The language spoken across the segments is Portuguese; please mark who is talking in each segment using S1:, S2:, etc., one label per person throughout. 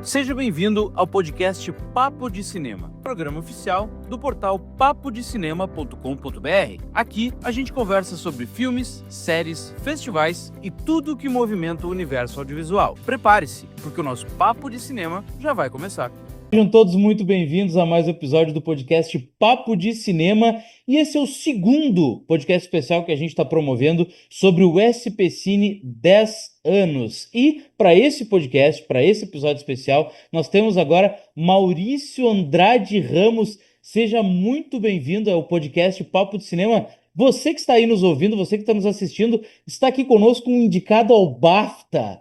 S1: Seja bem-vindo ao podcast Papo de Cinema, programa oficial do portal papodecinema.com.br. Aqui a gente conversa sobre filmes, séries, festivais e tudo o que movimenta o universo audiovisual. Prepare-se, porque o nosso Papo de Cinema já vai começar.
S2: Sejam todos muito bem-vindos a mais um episódio do podcast Papo de Cinema, e esse é o segundo podcast especial que a gente está promovendo sobre o SP Cine 10 anos. E para esse podcast, para esse episódio especial, nós temos agora Maurício Andrade Ramos. Seja muito bem-vindo ao podcast Papo de Cinema. Você que está aí nos ouvindo, você que está nos assistindo, está aqui conosco um indicado ao BAFTA.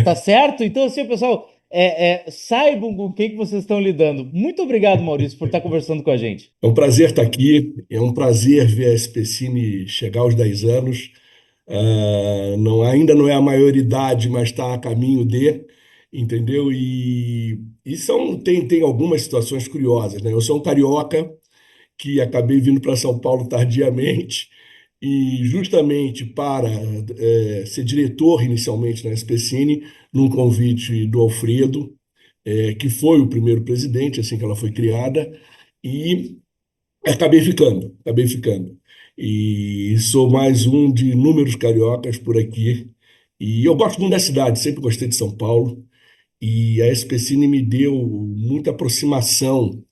S2: Tá certo? Então, assim, pessoal... saibam com quem que vocês estão lidando. Muito obrigado, Maurício, por estar conversando com a gente.
S3: É um prazer estar aqui, é um prazer ver a SP Cine chegar aos 10 anos. Ainda não é a maioridade, mas está a caminho de, entendeu? Tem algumas situações curiosas, né? Eu sou um carioca que acabei vindo para São Paulo tardiamente, e justamente para ser diretor inicialmente na SP Cine, num convite do Alfredo, que foi o primeiro presidente, assim que ela foi criada, e acabei ficando. E sou mais um de inúmeros cariocas por aqui. E eu gosto muito da cidade, sempre gostei de São Paulo. E a SP Cine me deu muita aproximação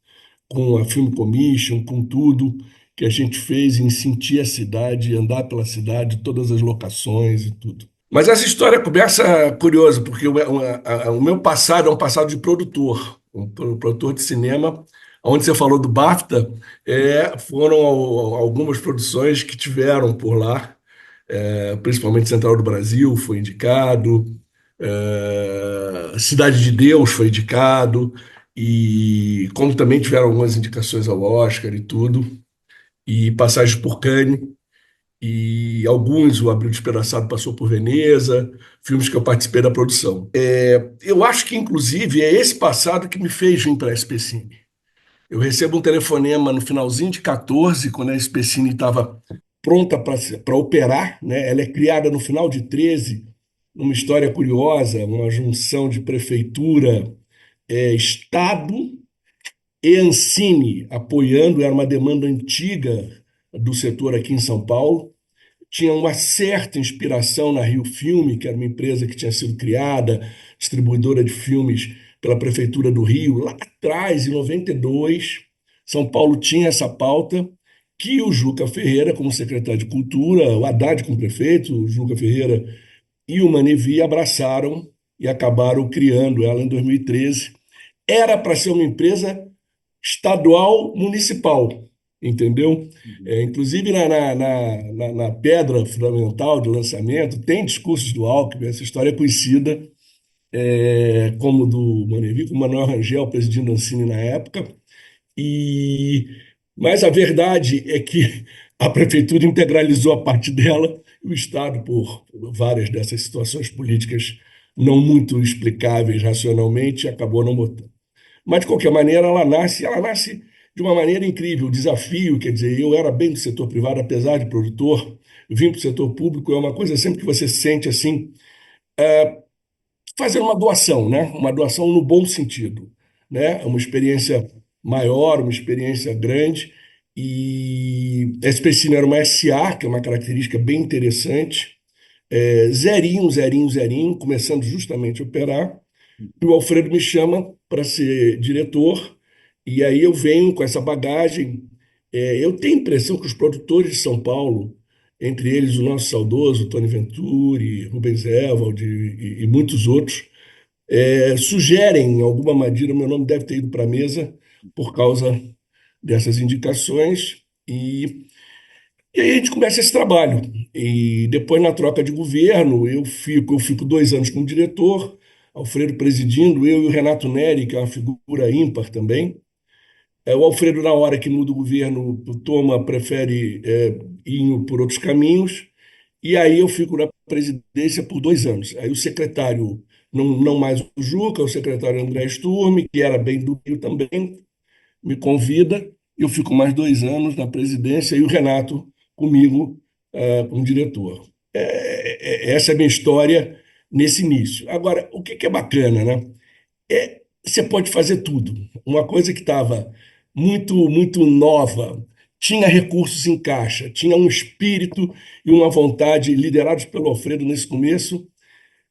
S3: com a Film Commission, com tudo que a gente fez em sentir a cidade, andar pela cidade, todas as locações e tudo. Mas essa história começa curiosa, porque o meu passado é um passado de produtor, um produtor de cinema. Onde você falou do BAFTA, foram algumas produções que tiveram por lá, principalmente Central do Brasil foi indicado, Cidade de Deus foi indicado, e como também tiveram algumas indicações ao Oscar e tudo, e passagens por Cannes, e alguns, o Abril Despedaçado passou por Veneza, filmes que eu participei da produção. Eu acho que, inclusive, é esse passado que me fez vir para a SP Cine. Eu recebo um telefonema no finalzinho de 14, quando a SP Cine estava pronta para operar, né? Ela é criada no final de 13, numa história curiosa, uma junção de prefeitura, Estado e Ancine apoiando, era uma demanda antiga do setor aqui em São Paulo. Tinha uma certa inspiração na Rio Filme, que era uma empresa que tinha sido criada, distribuidora de filmes pela Prefeitura do Rio. Lá atrás, em 92, São Paulo tinha essa pauta que o Juca Ferreira, como secretário de Cultura, o Haddad como prefeito, o Juca Ferreira e o Manivi abraçaram e acabaram criando ela em 2013. Era para ser uma empresa estadual municipal, entendeu? Inclusive na pedra fundamental de lançamento tem discursos do Alckmin, essa história é conhecida, como do Manevi, com o Manuel Rangel presidindo a Ancine na época, mas a verdade é que a prefeitura integralizou a parte dela e o Estado, por várias dessas situações políticas não muito explicáveis racionalmente, acabou não botando. Mas, de qualquer maneira, ela nasce de uma maneira incrível. O desafio, quer dizer, eu era bem do setor privado, apesar de produtor, vim para o setor público, é uma coisa sempre que você sente assim, fazer uma doação, né? Uma doação no bom sentido, né? É uma experiência maior, uma experiência grande, e a SPCine era uma SA, que é uma característica bem interessante, zerinho, zerinho, zerinho, começando justamente a operar. E o Alfredo me chama para ser diretor, e aí eu venho com essa bagagem. Eu tenho a impressão que os produtores de São Paulo, entre eles o nosso saudoso Tony Venturi, Rubens Evald e muitos outros, sugerem, em alguma maneira, meu nome deve ter ido para a mesa por causa dessas indicações, e aí a gente começa esse trabalho. E depois, na troca de governo, eu fico 2 anos como diretor, Alfredo presidindo, eu e o Renato Neri, que é uma figura ímpar também. O Alfredo, na hora que muda o governo, prefere ir por outros caminhos, e aí eu fico na presidência por 2 anos. Aí o secretário, não mais o Juca, o secretário André Sturme, que era bem do Rio também, me convida, eu fico mais 2 anos na presidência, e o Renato comigo, como diretor. Essa é a minha história nesse início. Agora, o que é bacana, né? você pode fazer tudo. Uma coisa que estava muito nova, tinha recursos em caixa, tinha um espírito e uma vontade, liderados pelo Alfredo nesse começo,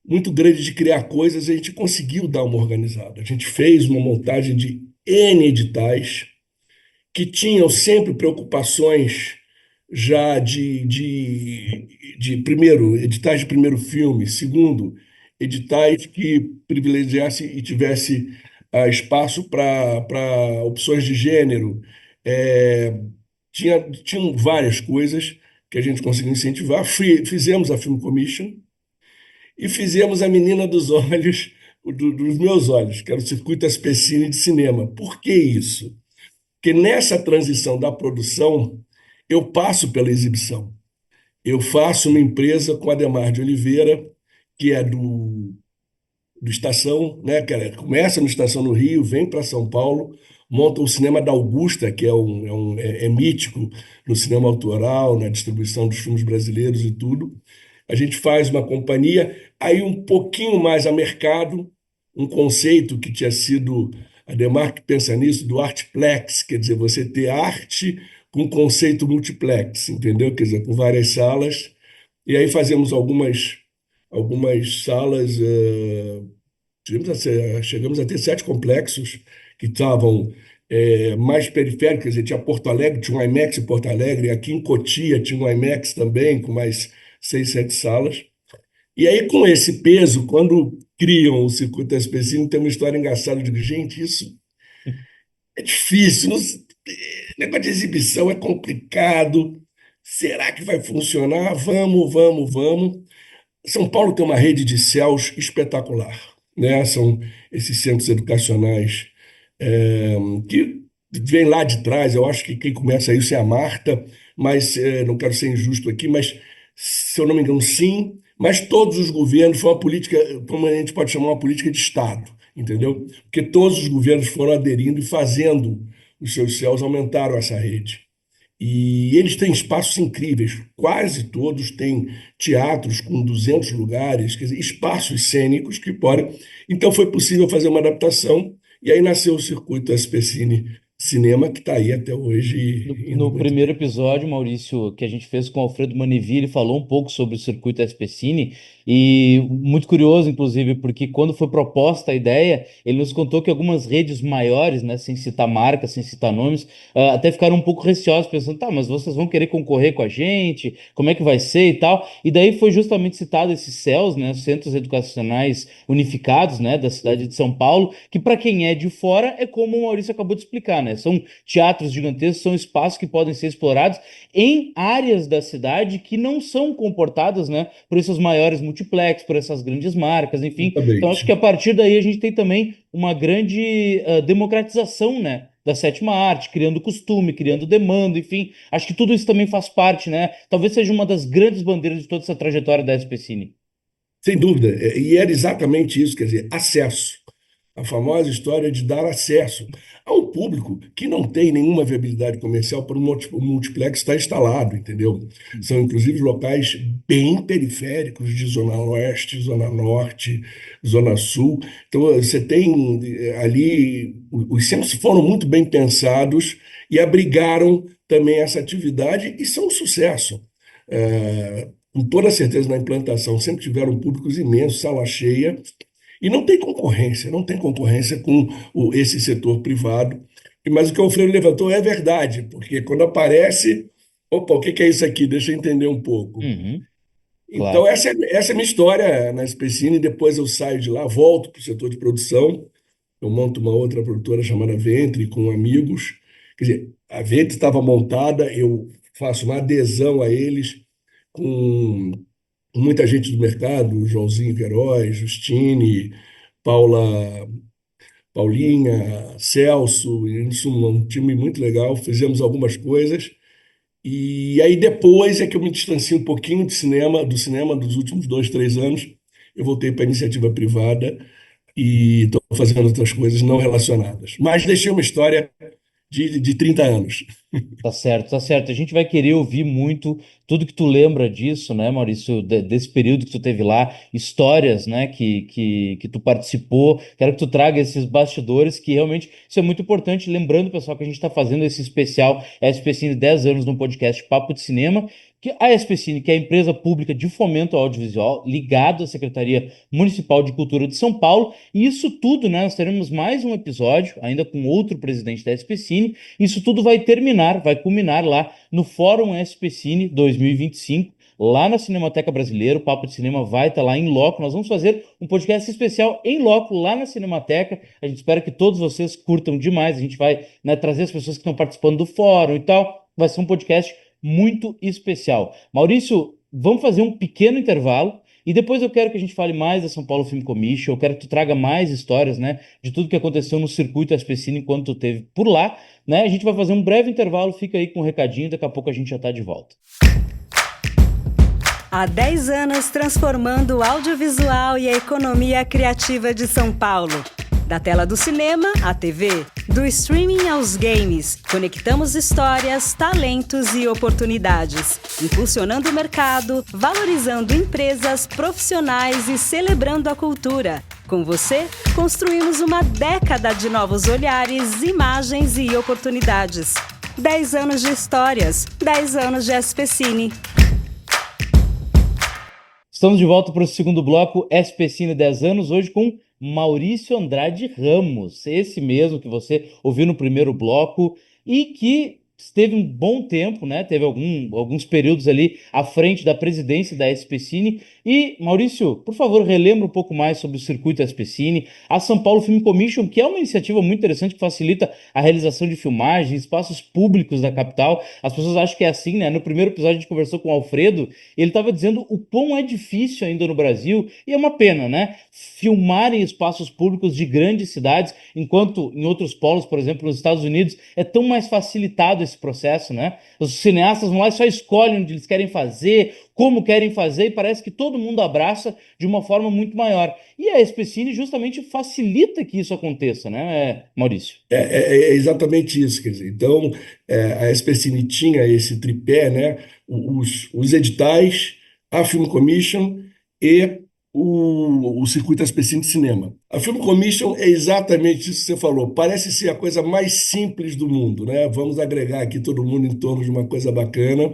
S3: muito grande de criar coisas, e a gente conseguiu dar uma organizada. A gente fez uma montagem de N editais que tinham sempre preocupações já primeiro, editais de primeiro filme, segundo, editais que privilegiasse e tivesse espaço para opções de gênero. É, tinham várias coisas que a gente conseguiu incentivar. Fizemos a Film Commission e fizemos a Menina dos Olhos, dos Meus Olhos, que era o Circuito SPCine de cinema. Por que isso? Porque nessa transição da produção, eu passo pela exibição. Eu faço uma empresa com Adhemar de Oliveira, que é do Estação, né? Começa no Estação no Rio, vem para São Paulo, monta o Cinema da Augusta, que é mítico no cinema autoral, na distribuição dos filmes brasileiros e tudo. A gente faz uma companhia, aí um pouquinho mais a mercado, um conceito que tinha sido, Adhemar que pensa nisso, do Artplex, quer dizer, você ter arte com conceito multiplex, entendeu? Quer dizer, com várias salas. E aí fazemos algumas salas, chegamos a ter 7 complexos que estavam mais periféricos, quer dizer, tinha Porto Alegre, tinha um IMAX em Porto Alegre, aqui em Cotia tinha um IMAX também, com mais 6, 7 salas. E aí, com esse peso, quando criam o Circuito SPCine, tem uma história engraçada. Eu digo, gente, isso é difícil, negócio de exibição é complicado. Será que vai funcionar? Vamos, vamos, vamos. São Paulo tem uma rede de céus espetacular, né? São esses centros educacionais que vem lá de trás. Eu acho que quem começa isso é a Marta, mas não quero ser injusto aqui, mas se eu não me engano, sim. Mas todos os governos foi uma política, como a gente pode chamar, uma política de Estado, entendeu? Porque todos os governos foram aderindo e fazendo os seus céus, aumentaram essa rede. E eles têm espaços incríveis, quase todos têm teatros com 200 lugares, quer dizer, espaços cênicos que podem. Então foi possível fazer uma adaptação, e aí nasceu o Circuito SPCine Cinema, que está aí até hoje, indo
S2: No
S3: muito
S2: primeiro
S3: bem.
S2: episódio, Maurício, que a gente fez com o Alfredo Manivi, ele falou um pouco sobre o circuito SPCine e muito curioso, inclusive, porque quando foi proposta a ideia, ele nos contou que algumas redes maiores, né, sem citar marcas, sem citar nomes, até ficaram um pouco receosos, pensando, tá, mas vocês vão querer concorrer com a gente? Como é que vai ser e tal? E daí foi justamente citado esses CELS, né, Centros Educacionais Unificados, né, da cidade de São Paulo, que para quem é de fora é como o Maurício acabou de explicar, né? São teatros gigantescos, são espaços que podem ser explorados em áreas da cidade que não são comportadas, né, por esses maiores multiplex, por essas grandes marcas, enfim. Então acho que
S3: Exatamente.
S2: a partir daí a gente tem também uma grande democratização, né, da sétima arte, criando costume, criando demanda, enfim. Acho que tudo isso também faz parte, né? Talvez seja uma das grandes bandeiras de toda essa trajetória da SPCine.
S3: Sem dúvida. E era exatamente isso, quer dizer, acesso. A famosa história de dar acesso a um público que não tem nenhuma viabilidade comercial para o multiplex estar instalado, entendeu? São, inclusive, locais bem periféricos de Zona Oeste, Zona Norte, Zona Sul. Então, você tem ali, os centros foram muito bem pensados e abrigaram também essa atividade e são um sucesso. Com toda certeza, na implantação, sempre tiveram públicos imensos, sala cheia, e não tem concorrência, não tem concorrência com esse setor privado. Mas o que o Alfredo levantou é verdade, porque quando aparece, opa, o que que é isso aqui? Deixa eu entender um pouco.
S2: Uhum,
S3: Então,
S2: claro.
S3: essa é a minha história na Specine. Depois eu saio de lá, volto para o setor de produção, eu monto uma outra produtora chamada Ventre, com amigos. Quer dizer, a Ventre estava montada, eu faço uma adesão a eles com muita gente do mercado, Joãozinho Queiroz, Justine, Paula, Paulinha, Celso, isso, um time muito legal. Fizemos algumas coisas. E aí depois é que eu me distanciei um pouquinho do cinema dos últimos 2, 3 anos. Eu voltei para a iniciativa privada e estou fazendo outras coisas não relacionadas. Mas deixei uma história de 30 anos.
S2: Tá certo, tá certo. A gente vai querer ouvir muito tudo que tu lembra disso, né, Maurício, desse período que tu teve lá, histórias, né, que tu participou. Quero que tu traga esses bastidores, que realmente isso é muito importante. Lembrando, pessoal, que a gente está fazendo esse especial SPCine 10 anos no podcast Papo de Cinema, que a SPCine, que é a empresa pública de fomento ao audiovisual, ligado à Secretaria Municipal de Cultura de São Paulo. E isso tudo, né, nós teremos mais um episódio, ainda com outro presidente da SPCine. Isso tudo vai terminar, vai culminar lá no Fórum SPCine 2025, lá na Cinemateca Brasileira. O Papo de Cinema vai estar lá em loco. Nós vamos fazer um podcast especial em loco lá na Cinemateca. A gente espera que todos vocês curtam demais. A gente vai, né, trazer as pessoas que estão participando do fórum e tal. Vai ser um podcast muito especial. Maurício, vamos fazer um pequeno intervalo. E depois eu quero que a gente fale mais da São Paulo Film Commission, eu quero que tu traga mais histórias, né, de tudo que aconteceu no circuito SPCine enquanto tu esteve por lá, né? A gente vai fazer um breve intervalo, fica aí com um recadinho, daqui a pouco a gente já está de volta.
S4: Há 10 anos transformando o audiovisual e a economia criativa de São Paulo. Da tela do cinema à TV, do streaming aos games, conectamos histórias, talentos e oportunidades, impulsionando o mercado, valorizando empresas, profissionais e celebrando a cultura. Com você, construímos uma década de novos olhares, imagens e oportunidades. 10 anos de histórias, 10 anos de SPCine.
S2: Estamos de volta para o segundo bloco, SPCine 10 anos, hoje com Maurício Andrade Ramos, esse mesmo que você ouviu no primeiro bloco e que esteve um bom tempo, né? Teve alguns períodos ali à frente da presidência da SPCine. E, Maurício, por favor, relembra um pouco mais sobre o circuito SPCine, a São Paulo Film Commission, que é uma iniciativa muito interessante que facilita a realização de filmagens, espaços públicos da capital. As pessoas acham que é assim, né? No primeiro episódio a gente conversou com o Alfredo, ele estava dizendo o quão é difícil ainda no Brasil, e é uma pena, né? Filmar em espaços públicos de grandes cidades, enquanto em outros polos, por exemplo, nos Estados Unidos, é tão mais facilitado esse processo, né? Os cineastas vão lá e só escolhem onde eles querem fazer, como querem fazer, e parece que todo mundo abraça de uma forma muito maior. E a SPCine justamente facilita que isso aconteça, né, Maurício?
S3: É exatamente isso, quer dizer. Então, a SPCine tinha esse tripé, né? Os editais, a Film Commission e o circuito SPCine de cinema. A Film Commission é exatamente isso que você falou. Parece ser a coisa mais simples do mundo, né? Vamos agregar aqui todo mundo em torno de uma coisa bacana,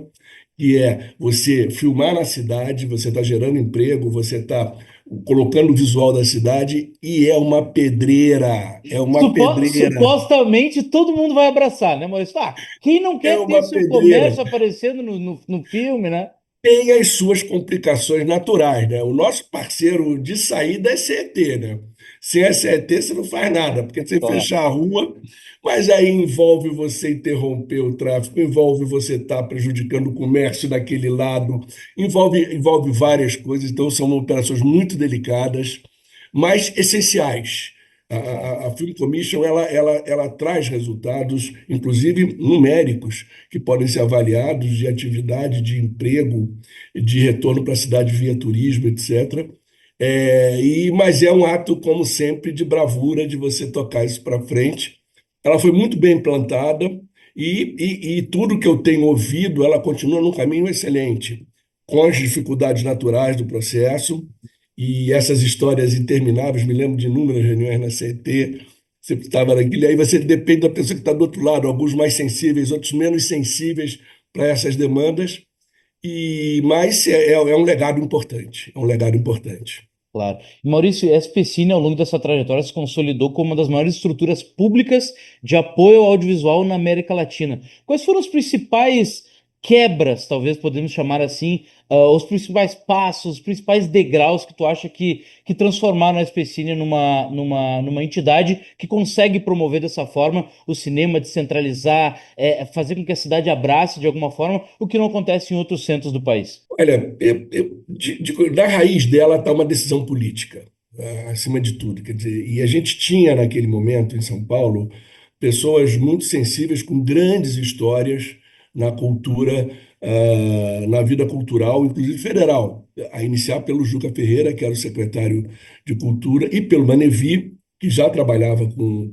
S3: que é você filmar na cidade, você está gerando emprego, você está colocando o visual da cidade e é uma pedreira, é uma pedreira,
S2: Supostamente todo mundo vai abraçar, né, Maurício? Ah, quem não
S3: é
S2: quer ter
S3: uma
S2: seu
S3: pedreira.
S2: comércio aparecendo no filme, né?
S3: Tem as suas complicações naturais, né? O nosso parceiro de saída é CET, né? Sem a CET você não faz nada, porque você
S2: Claro.
S3: fechar a rua, mas aí envolve você interromper o tráfego, envolve você estar prejudicando o comércio daquele lado, envolve várias coisas, então são operações muito delicadas, mas essenciais. A Film Commission ela traz resultados, inclusive numéricos, que podem ser avaliados de atividade, de emprego, de retorno para a cidade via turismo, etc. Mas é um ato, como sempre, de bravura de você tocar isso para frente. Ela foi muito bem implantada e tudo que eu tenho ouvido, ela continua num caminho excelente, com as dificuldades naturais do processo e essas histórias intermináveis. Me lembro de inúmeras reuniões na CET, sempre estava naquilo, e aí você depende da pessoa que está do outro lado, alguns mais sensíveis, outros menos sensíveis para essas demandas, mas é um legado importante, é um legado importante.
S2: Claro. E Maurício, a SPCine, ao longo dessa trajetória, se consolidou como uma das maiores estruturas públicas de apoio ao audiovisual na América Latina. Quais foram os principais quebras, talvez podemos chamar assim, os principais passos, os principais degraus que tu acha que transformaram a SPCine numa entidade que consegue promover dessa forma o cinema, descentralizar, fazer com que a cidade abrace de alguma forma, o que não acontece em outros centros do país?
S3: Olha, na raiz dela está uma decisão política, acima de tudo. Quer dizer, e a gente tinha naquele momento em São Paulo pessoas muito sensíveis com grandes histórias na cultura, na vida cultural, inclusive federal, a iniciar pelo Juca Ferreira, que era o secretário de Cultura, e pelo Manevi, que já trabalhava com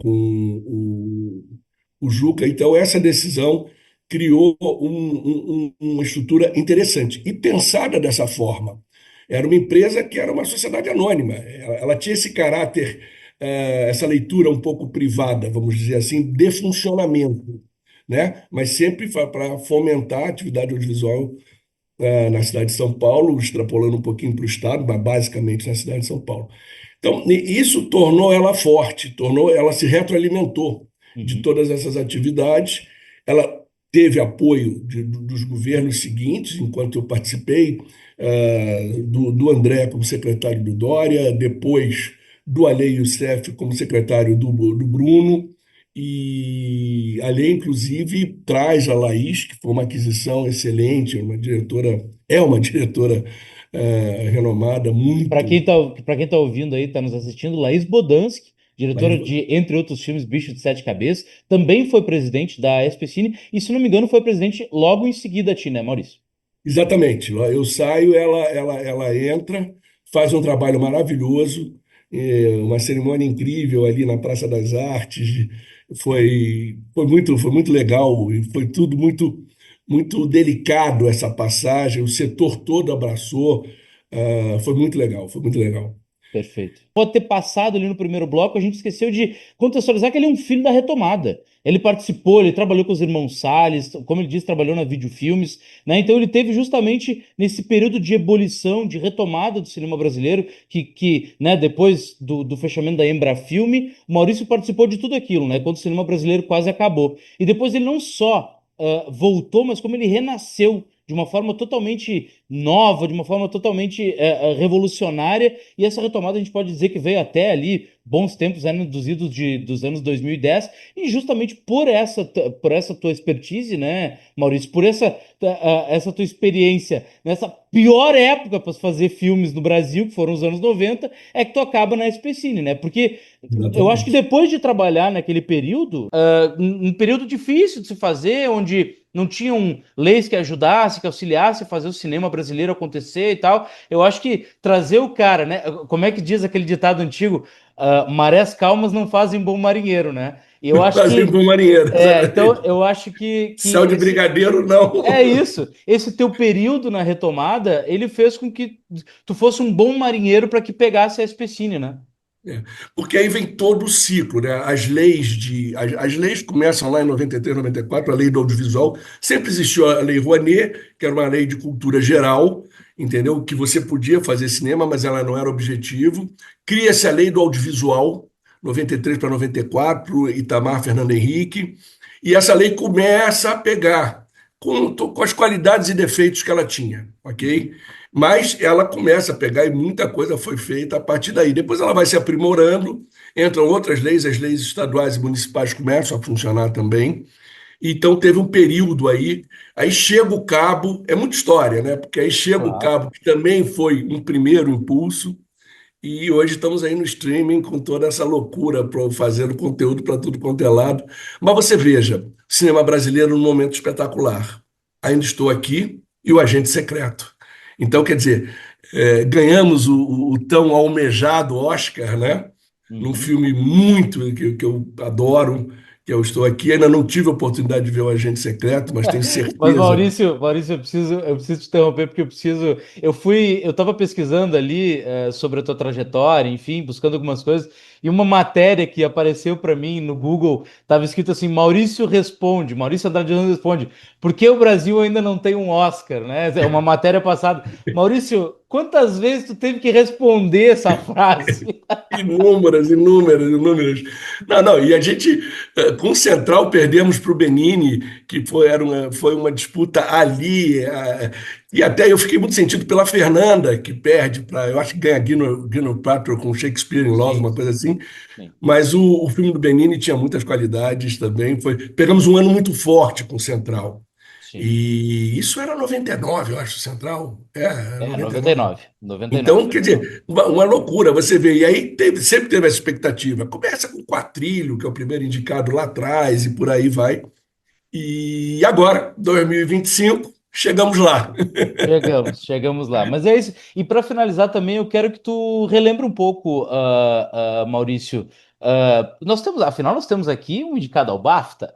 S3: o Juca. Então, essa decisão criou uma estrutura interessante e pensada dessa forma. Era uma empresa que era uma sociedade anônima. Ela tinha esse caráter, essa leitura um pouco privada, vamos dizer assim, de funcionamento, né? Mas sempre para fomentar a atividade audiovisual na cidade de São Paulo, extrapolando um pouquinho para o estado, mas basicamente na cidade de São Paulo. Então, isso tornou ela forte, ela se retroalimentou de
S2: Uhum.
S3: todas essas atividades. Ela teve apoio dos governos seguintes, enquanto eu participei, do André como secretário do Dória, depois do Alei Youssef como secretário do Bruno, e ali, inclusive, traz a Laís, que foi uma aquisição excelente, uma diretora renomada, muito.
S2: Para quem tá ouvindo aí, tá nos assistindo, Laís Bodansky, diretora
S3: Laís,
S2: de, entre outros filmes, Bicho de Sete Cabeças, também foi presidente da SPCine e, se não me engano, foi presidente logo em seguida a ti, né, Maurício?
S3: exatamente. Eu saio, ela entra, faz um trabalho maravilhoso, uma cerimônia incrível ali na Praça das Artes. Foi muito legal e foi tudo muito delicado essa passagem. O setor todo abraçou. Foi muito legal, foi muito legal.
S2: Perfeito. Pode ter passado ali no primeiro bloco, a gente esqueceu de contextualizar que ele é um filho da retomada. Ele participou, ele trabalhou com os irmãos Salles, como ele disse, trabalhou na Videofilmes, né? Então ele teve justamente nesse período de ebulição, de retomada do cinema brasileiro, né, depois do fechamento da Embrafilme, o Maurício participou de tudo aquilo, né? Quando o cinema brasileiro quase acabou. E depois ele não só voltou, mas como ele renasceu de uma forma totalmente nova, de uma forma totalmente revolucionária, e essa retomada a gente pode dizer que veio até ali bons tempos, né, dos anos 2010, e justamente por essa tua expertise, né, Maurício, por essa tua experiência nessa pior época para fazer filmes no Brasil, que foram os anos 90, é que tu acaba na SPCine, né? Porque eu acho que
S3: Exatamente.
S2: depois de trabalhar naquele período, um período difícil de se fazer, onde não tinham leis que ajudassem, que auxiliassem a fazer o cinema brasileiro acontecer e tal. Eu acho que trazer o cara, né? Como é que diz aquele ditado antigo? Marés calmas não fazem bom marinheiro, né? E eu acho
S3: Fazem
S2: que
S3: bom marinheiro,
S2: então
S3: exatamente.
S2: eu acho que
S3: Céu de brigadeiro, não.
S2: é isso. Esse teu período na retomada, ele fez com que tu fosse um bom marinheiro para que pegasse a SPCine, né?
S3: É, porque aí vem todo o ciclo, né? As leis começam lá em 93, 94, a lei do audiovisual. Sempre existiu a lei Rouanet, que era uma lei de cultura geral, entendeu? Que você podia fazer cinema, mas ela não era objetivo. Cria-se a lei do audiovisual, 93 para 94, Itamar Fernando Henrique, e essa lei começa a pegar com as qualidades e defeitos que ela tinha,
S2: Uhum.
S3: ok? Mas ela começa a pegar e muita coisa foi feita a partir daí. Depois ela vai se aprimorando, entram outras leis, as leis estaduais e municipais começam a funcionar também. Então teve um período aí chega o cabo, é muita história, né? Porque aí chega o
S2: Claro.
S3: cabo, que também foi um primeiro impulso, e hoje estamos aí no streaming com toda essa loucura, fazendo conteúdo para tudo quanto é lado. Mas você veja, cinema brasileiro num momento espetacular. Ainda estou aqui e o Agente Secreto. Então, quer dizer, ganhamos o tão almejado Oscar, né? Num
S2: Uhum.
S3: filme muito que eu adoro, que eu estou aqui. Ainda não tive a oportunidade de ver o Agente Secreto, mas tenho
S2: Mas
S3: certeza.
S2: Maurício, eu preciso te interromper porque eu estava pesquisando ali sobre a tua trajetória, enfim, buscando algumas coisas, e uma matéria que apareceu para mim no Google estava escrito assim: Maurício Andrade responde, por que o Brasil ainda não tem um Oscar, né? É uma matéria passada. Maurício, quantas vezes tu teve que responder essa frase?
S3: Inúmeras, inúmeras, inúmeras. Não, não, e a gente, com o Central, perdemos para o Benini, que foi uma disputa ali, e até eu fiquei muito sentido pela Fernanda, que perde para, eu acho que ganha Gwyneth Paltrow com Shakespeare in Love,
S2: Sim,
S3: uma coisa assim,
S2: sim,
S3: mas o filme do Benini tinha muitas qualidades também, pegamos um ano muito forte com o Central.
S2: sim.
S3: E isso era 99, eu acho, Central. Era
S2: É,
S3: 99.
S2: 99, 99.
S3: Então, quer dizer, uma loucura você vê. E aí sempre teve essa expectativa. Começa com o Quatrilho, que é o primeiro indicado lá atrás, e por aí vai. E agora, 2025, chegamos lá.
S2: Chegamos lá. Mas é isso. E para finalizar também, eu quero que tu relembre um pouco, Maurício. Afinal, nós temos aqui um indicado ao BAFTA.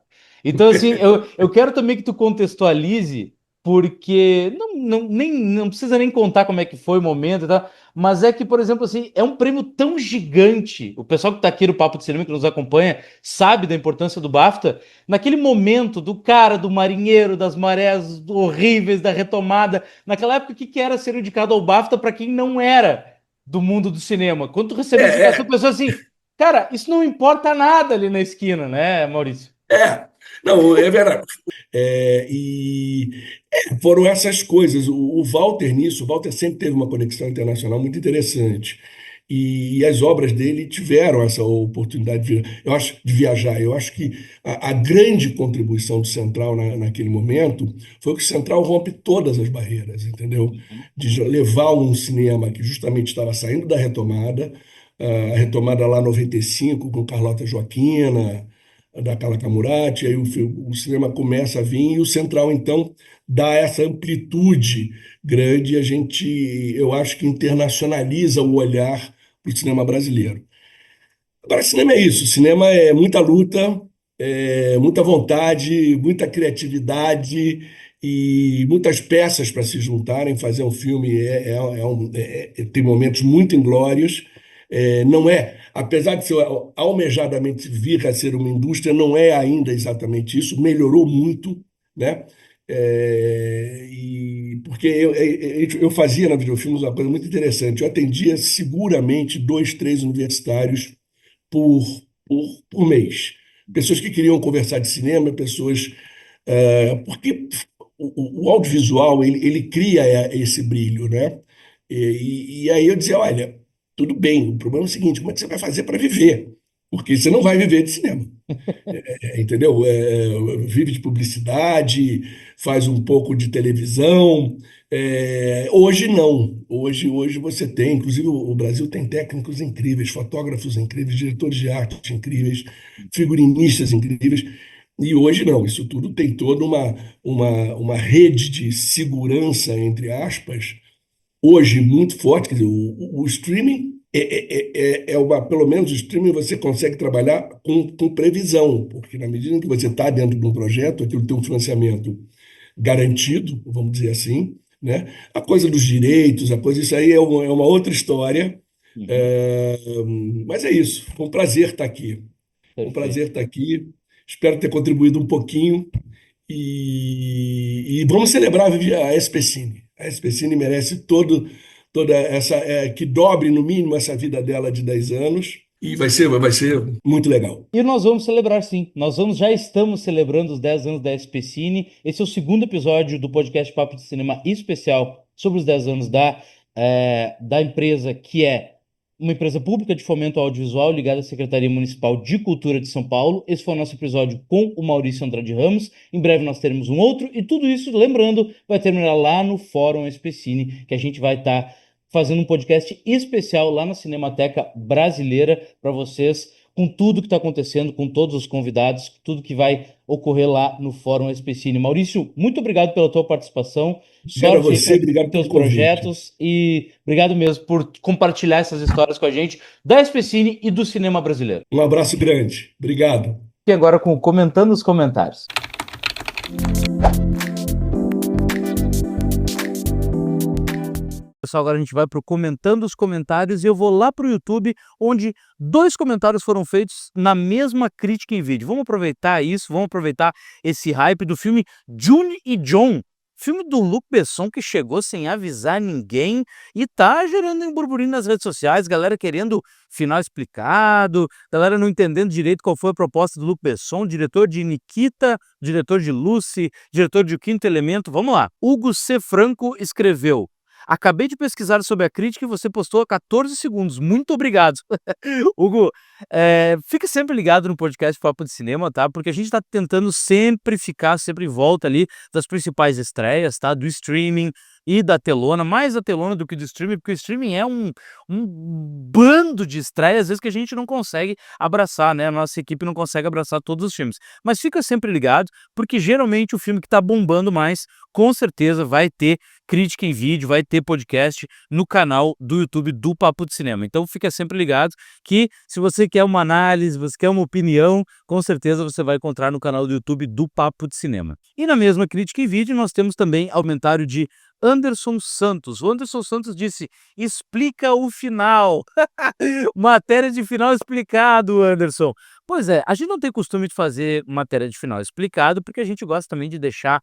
S2: Então, assim, eu quero também que tu contextualize, porque não precisa nem contar como é que foi o momento e tal, mas é que, por exemplo, assim, é um prêmio tão gigante. O pessoal que tá aqui no Papo de Cinema, que nos acompanha, sabe da importância do BAFTA. Naquele momento do cara, do marinheiro, das marés horríveis, da retomada, naquela época, o que que era ser indicado ao BAFTA para quem não era do mundo do cinema? Quando tu recebe a indicação, a
S3: É,
S2: pessoa assim, cara, isso não importa nada ali na esquina, né, Maurício?
S3: é. Não, é verdade. E foram essas coisas. O Walter nisso, o Walter sempre teve uma conexão internacional muito interessante. E as obras dele tiveram essa oportunidade de viajar. Eu acho que a grande contribuição do Central naquele momento foi que o Central rompe todas as barreiras, entendeu?
S2: Uhum.
S3: De levar um cinema que justamente estava saindo da retomada, a retomada lá em 95, com Carlota Joaquina, da Carla Camurati, aí o cinema começa a vir e o Central, então, dá essa amplitude grande e eu acho que internacionaliza o olhar para o cinema brasileiro. Agora, cinema é isso, cinema é muita luta, muita vontade, muita criatividade e muitas peças para se juntarem, fazer um filme tem momentos muito inglórios. Não é, apesar de ser almejadamente vir a ser uma indústria, não é ainda exatamente isso, melhorou muito, né? Porque eu fazia na Videofilmes uma coisa muito interessante. Eu atendia seguramente 2, 3 universitários por, por mês. Pessoas que queriam conversar de cinema, pessoas. Porque o audiovisual ele cria esse brilho, né? E aí eu dizia: olha, tudo bem, o problema é o seguinte, como é que você vai fazer para viver? Porque você não vai viver de cinema. Entendeu? Vive de publicidade, faz um pouco de televisão. Hoje não. Hoje você tem, inclusive o Brasil tem técnicos incríveis, fotógrafos incríveis, diretores de arte incríveis, figurinistas incríveis. E hoje não. Isso tudo tem toda uma rede de segurança, entre aspas, hoje muito forte. Quer dizer, o streaming pelo menos o streaming você consegue trabalhar com previsão, porque na medida em que você está dentro de um projeto, aquilo tem um financiamento garantido, vamos dizer assim, né? A coisa dos direitos, a coisa, isso aí é uma outra história.
S2: Uhum.
S3: É, mas é isso. Foi um prazer estar aqui. Foi um
S2: Perfeito.
S3: prazer estar aqui. Espero ter contribuído um pouquinho. E vamos celebrar a SPCine. A SPCine merece toda essa. Que dobre, no mínimo, essa vida dela de 10 anos. E vai ser muito legal.
S2: E nós vamos celebrar, sim. Já estamos celebrando os 10 anos da SPCine. Esse é o segundo episódio do podcast Papo de Cinema especial sobre os 10 anos da empresa, que é uma empresa pública de fomento audiovisual ligada à Secretaria Municipal de Cultura de São Paulo. Esse foi o nosso episódio com o Maurício Andrade Ramos. Em breve nós teremos um outro. E tudo isso, lembrando, vai terminar lá no Fórum SPCine, que a gente vai estar fazendo um podcast especial lá na Cinemateca Brasileira para vocês, com tudo que está acontecendo, com todos os convidados, tudo que vai ocorrer lá no Fórum SPCine. Maurício, muito obrigado pela tua participação.
S3: Obrigado a
S2: Sorte aí
S3: você,
S2: com
S3: obrigado
S2: teus
S3: pelo convite.
S2: projetos e obrigado mesmo por compartilhar essas histórias com a gente da SPCine e do cinema brasileiro.
S3: Um abraço grande. Obrigado.
S2: E agora comentando os comentários. Pessoal, agora a gente vai para o comentando os comentários e eu vou lá para o YouTube, onde 2 comentários foram feitos na mesma crítica em vídeo. Vamos aproveitar isso, vamos aproveitar esse hype do filme June e John, filme do Luc Besson que chegou sem avisar ninguém e tá gerando um burburinho nas redes sociais, galera querendo final explicado, galera não entendendo direito qual foi a proposta do Luc Besson, diretor de Nikita, diretor de Lucy, diretor de O Quinto Elemento. Vamos lá. Hugo C. Franco escreveu: acabei de pesquisar sobre a crítica e você postou há 14 segundos. Muito obrigado. Hugo, fica sempre ligado no podcast Papo de Cinema, tá? Porque a gente tá tentando sempre ficar, sempre em volta ali das principais estreias, tá? Do streaming,
S1: e da telona, mais da telona do que do streaming, porque o streaming é um bando de estreia, às vezes que a gente não consegue abraçar, né? A nossa equipe não consegue abraçar todos os filmes. Mas fica sempre ligado, porque geralmente o filme que tá bombando mais, com certeza vai ter crítica em vídeo, vai ter podcast no canal do YouTube do Papo de Cinema. Então fica sempre ligado que se você quer uma análise, você quer uma opinião, com certeza você vai encontrar no canal do YouTube do Papo de Cinema. E na mesma crítica em vídeo nós temos também o comentário de Anderson Santos. O Anderson Santos disse: explica o final. Matéria de final explicado, Anderson. Pois é, a gente não tem costume de fazer matéria de final explicado, porque a gente gosta também de deixar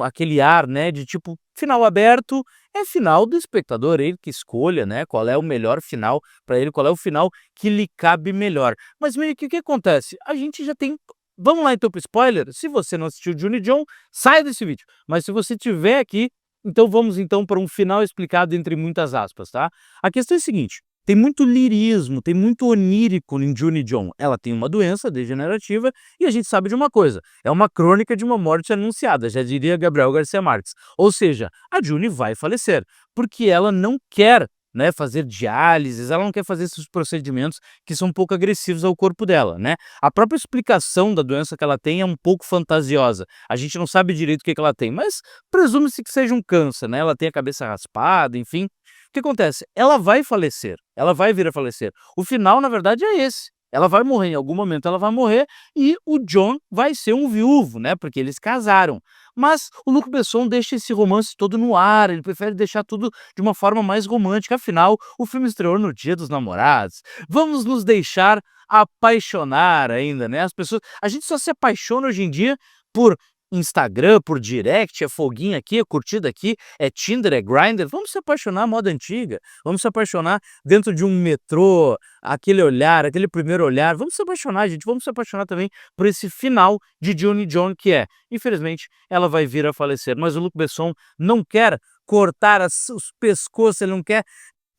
S1: aquele ar, né, de tipo, final aberto é final do espectador, ele que escolha, né, qual é o melhor final para ele, qual é o final que lhe cabe melhor. Mas meio que o que acontece? A gente já tem. Vamos lá então pro spoiler? Se você não assistiu Johnny John, sai desse vídeo. Mas se você tiver aqui, então vamos então para um final explicado entre muitas aspas, tá? A questão é a seguinte: tem muito lirismo, tem muito onírico em June John. Ela tem uma doença degenerativa e a gente sabe de uma coisa: é uma crônica de uma morte anunciada, já diria Gabriel Garcia Marques. Ou seja, a June vai falecer, porque ela não quer, né, fazer diálises, ela não quer fazer esses procedimentos que são um pouco agressivos ao corpo dela, né? A própria explicação da doença que ela tem é um pouco fantasiosa. A gente não sabe direito o que ela tem, mas presume-se que seja um câncer, né? Ela tem a cabeça raspada, enfim. O que acontece? Ela vai falecer, ela vai vir a falecer. O final, na verdade, é esse. Ela vai morrer, em algum momento ela vai morrer e o John vai ser um viúvo, né? Porque eles casaram. Mas o Luc Besson deixa esse romance todo no ar, ele prefere deixar tudo de uma forma mais romântica. Afinal, o filme estreou no Dia dos Namorados. Vamos nos deixar apaixonar ainda, né? As pessoas, a gente só se apaixona hoje em dia por Instagram, por direct, é foguinho aqui, é curtida aqui, é Tinder, é Grindr. Vamos se apaixonar à moda antiga, vamos se apaixonar dentro de um metrô, aquele olhar, aquele primeiro olhar. Vamos se apaixonar, gente, vamos se apaixonar também por esse final de Johnny John, que é, infelizmente, ela vai vir a falecer. Mas o Luc Besson não quer cortar os pescoços, ele não quer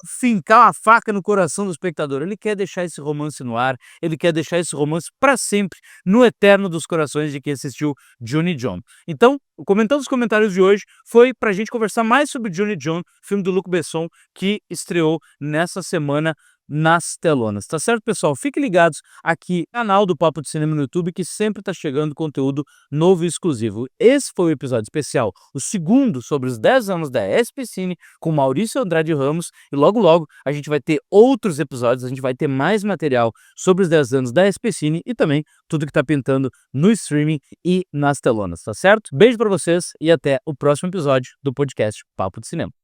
S1: fincar uma faca no coração do espectador. Ele quer deixar esse romance no ar, ele quer deixar esse romance para sempre no eterno dos corações de quem assistiu Johnny John. Então, comentando os comentários de hoje, foi pra gente conversar mais sobre Johnny John, filme do Luc Besson, que estreou nessa semana nas telonas, tá certo, pessoal? Fiquem ligados aqui no canal do Papo de Cinema no YouTube, que sempre tá chegando conteúdo novo e exclusivo. Esse foi o episódio especial, o segundo sobre os 10 anos da SP Cine, com Maurício Andrade Ramos, e logo logo a gente vai ter outros episódios, a gente vai ter mais material sobre os 10 anos da SP Cine e também tudo que tá pintando no streaming e nas telonas, tá certo? Beijo pra vocês e até o próximo episódio do podcast Papo de Cinema.